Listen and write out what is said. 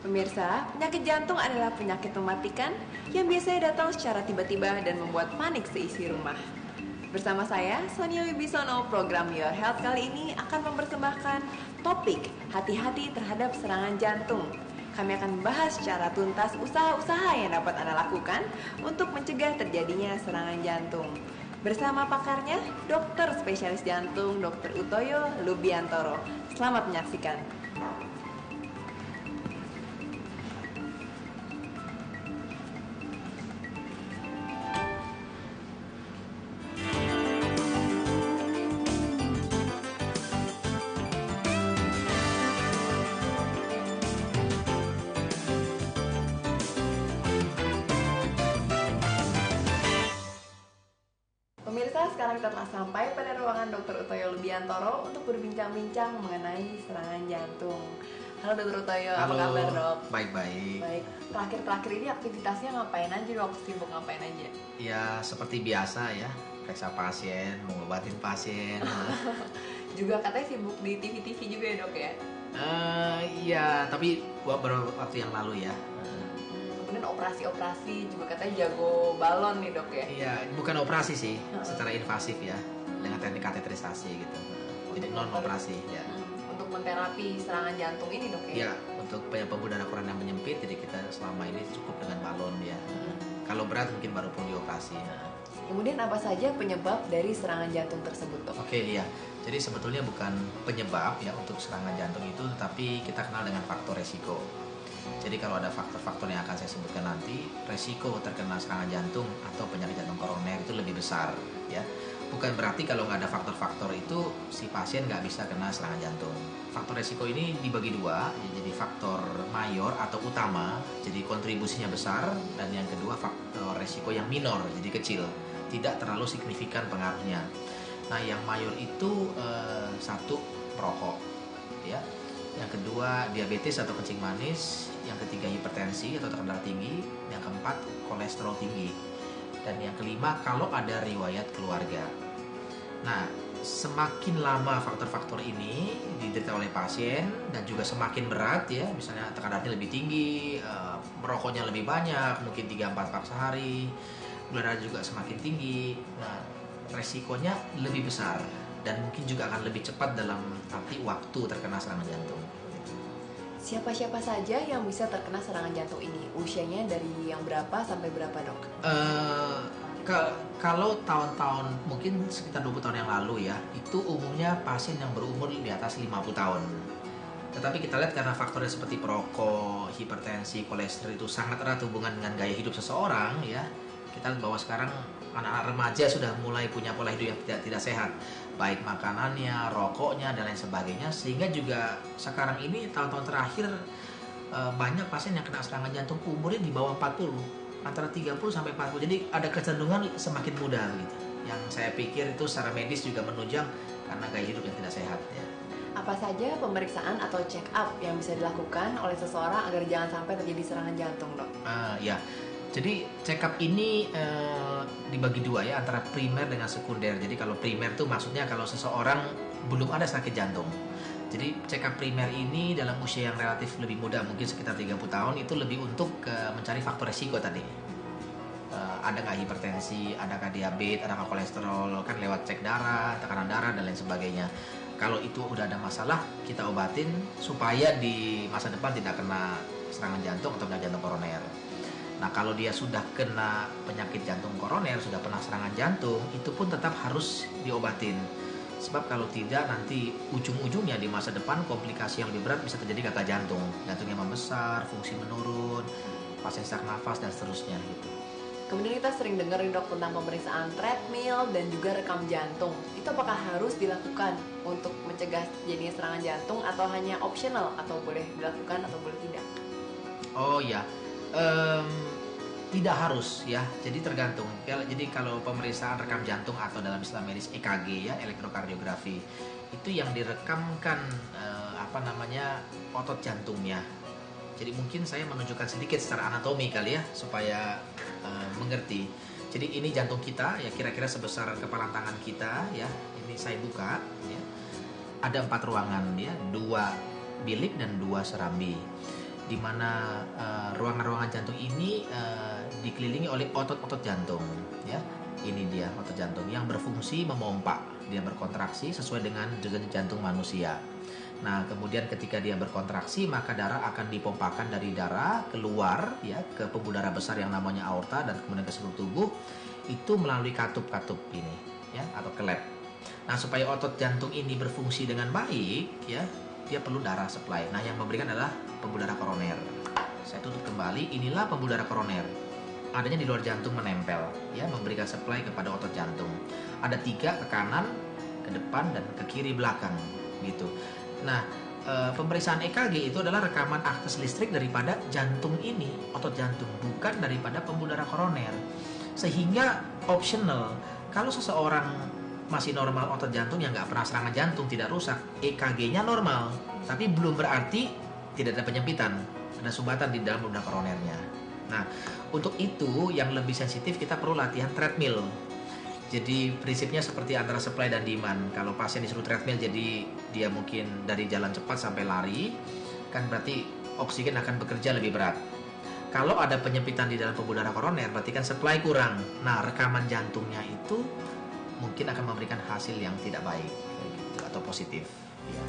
Pemirsa, penyakit jantung adalah penyakit mematikan yang biasanya datang secara tiba-tiba dan membuat panik seisi rumah. Bersama saya, Sonia Wibisono, program Your Health kali ini akan mempersembahkan topik hati-hati terhadap serangan jantung. Kami akan membahas secara tuntas usaha-usaha yang dapat Anda lakukan untuk mencegah terjadinya serangan jantung. Bersama pakarnya, dokter spesialis jantung, Dr. Utoyo Lubiantoro. Selamat menyaksikan. Pemirsa, sekarang kita telah sampai pada ruangan Dr. Utoyo Lubiantoro untuk berbincang-bincang mengenai serangan jantung. Halo Dr. Utoyo, apa kabar dok? Baik-baik. Baik, terakhir ini aktivitasnya ngapain aja dok? Sibuk ngapain aja? Ya seperti biasa ya, periksa pasien, mengobatin pasien. Juga katanya sibuk di TV-TV juga ya dok ya? Iya, tapi beberapa waktu yang lalu ya. Kemudian operasi-operasi juga katanya jago balon nih dok ya? Iya, bukan operasi sih, secara invasif ya, dengan teknik kateterisasi gitu. Jadi non operasi ya. Untuk menterapi serangan jantung ini dok ya? Iya, untuk pembuluh darah koroner yang menyempit, jadi kita selama ini cukup dengan balon ya. Kalau berat mungkin baru perlu dioperasi. Kemudian apa saja penyebab dari serangan jantung tersebut dok? Oke, iya. Jadi sebetulnya bukan penyebab ya untuk serangan jantung itu, tetapi kita kenal dengan faktor resiko. Jadi kalau ada faktor-faktor yang akan saya sebutkan nanti, resiko terkena serangan jantung atau penyakit jantung koroner itu lebih besar ya. Bukan berarti kalau nggak ada faktor-faktor itu si pasien nggak bisa kena serangan jantung. Faktor resiko ini dibagi dua, jadi faktor mayor atau utama, jadi kontribusinya besar, dan yang kedua faktor resiko yang minor, jadi kecil, tidak terlalu signifikan pengaruhnya. Nah yang mayor itu satu, perokok ya. Yang kedua diabetes atau kencing manis, yang ketiga hipertensi atau tekanan darah tinggi, yang keempat kolesterol tinggi, dan yang kelima kalau ada riwayat keluarga. Nah, semakin lama faktor-faktor ini diderita oleh pasien dan juga semakin berat ya, misalnya tekanan darahnya lebih tinggi, merokoknya lebih banyak, mungkin 3-4 kali sehari, gula darah juga semakin tinggi. Nah, resikonya lebih besar dan mungkin juga akan lebih cepat dalam arti waktu terkena serangan jantung. Siapa-siapa saja yang bisa terkena serangan jantung ini? Usianya dari yang berapa sampai berapa dok? Kalau tahun-tahun mungkin sekitar 20 tahun yang lalu ya, itu umumnya pasien yang berumur di atas 50 tahun. Tetapi kita lihat karena faktornya seperti perokok, hipertensi, kolesterol itu sangat erat hubungan dengan gaya hidup seseorang ya. Kita lihat bahwa sekarang anak-anak remaja sudah mulai punya pola hidup yang tidak sehat, baik makanannya, rokoknya, dan lain sebagainya. Sehingga juga sekarang ini tahun-tahun terakhir banyak pasien yang kena serangan jantung umurnya di bawah 40, antara 30 sampai 40. Jadi ada kecenderungan semakin muda gitu. Yang saya pikir itu secara medis juga menunjang karena gaya hidup yang tidak sehat ya. Apa saja pemeriksaan atau check up yang bisa dilakukan oleh seseorang agar jangan sampai terjadi serangan jantung dok? Ya. Jadi check up ini dibagi dua ya, antara primer dengan sekunder. Jadi kalau primer itu maksudnya kalau seseorang belum ada sakit jantung. Jadi check up primer ini dalam usia yang relatif lebih muda, mungkin sekitar 30 tahun, itu lebih untuk mencari faktor resiko tadi. Ada nggak hipertensi, adakah diabetes, adakah kolesterol, kan lewat cek darah, tekanan darah, dan lain sebagainya. Kalau itu udah ada masalah, kita obatin supaya di masa depan tidak kena serangan jantung atau penyakit jantung koroner. Nah kalau dia sudah kena penyakit jantung koroner, sudah pernah serangan jantung, itu pun tetap harus diobatin. Sebab kalau tidak nanti ujung-ujungnya di masa depan komplikasi yang lebih berat bisa terjadi gagal jantung. Jantungnya membesar, fungsi menurun, pasien sesak nafas dan seterusnya gitu. Kemudian kita sering dengar nih dok tentang pemeriksaan treadmill dan juga rekam jantung. Itu apakah harus dilakukan untuk mencegah jadinya serangan jantung atau hanya optional atau boleh dilakukan atau boleh tidak? Oh ya. Tidak harus ya, jadi tergantung. Jadi kalau pemeriksaan rekam jantung atau dalam istilah medis EKG ya, elektrokardiografi, itu yang direkamkan otot jantungnya. Jadi mungkin saya menunjukkan sedikit secara anatomi kali ya supaya mengerti. Jadi ini jantung kita ya, kira-kira sebesar kepala tangan kita ya. Ini saya buka ya. Ada 4 ruangan ya, 2 bilik dan 2 serambi. di mana ruangan-ruangan jantung ini dikelilingi oleh otot-otot jantung, ya. Ini dia otot jantung yang berfungsi memompa, dia berkontraksi sesuai dengan denyut jantung manusia. Nah, kemudian ketika dia berkontraksi, maka darah akan dipompakan dari darah keluar ya ke pembuluh darah besar yang namanya aorta dan kemudian ke seluruh tubuh itu melalui katup-katup ini ya atau klep. Nah, supaya otot jantung ini berfungsi dengan baik ya, dia perlu darah supply. Nah, yang memberikan adalah pembuluh darah koroner. Saya tutup kembali, inilah pembuluh darah koroner. Adanya di luar jantung menempel ya, memberikan supply kepada otot jantung. Ada 3 ke kanan, ke depan dan ke kiri belakang gitu. Nah, pemeriksaan EKG itu adalah rekaman akses listrik daripada jantung ini, otot jantung, bukan daripada pembuluh darah koroner. Sehingga optional, kalau seseorang masih normal otot jantung yang nggak pernah serangan jantung, tidak rusak, EKG-nya normal, tapi belum berarti tidak ada penyempitan, ada sumbatan di dalam pembuluh darah koronernya. Nah, untuk itu yang lebih sensitif kita perlu latihan treadmill. Jadi prinsipnya seperti antara supply dan demand. Kalau pasien disuruh treadmill jadi dia mungkin dari jalan cepat sampai lari, kan berarti oksigen akan bekerja lebih berat. Kalau ada penyempitan di dalam pembuluh darah koroner, berarti kan supply kurang. Nah, rekaman jantungnya itu mungkin akan memberikan hasil yang tidak baik, gitu, atau positif. Ya.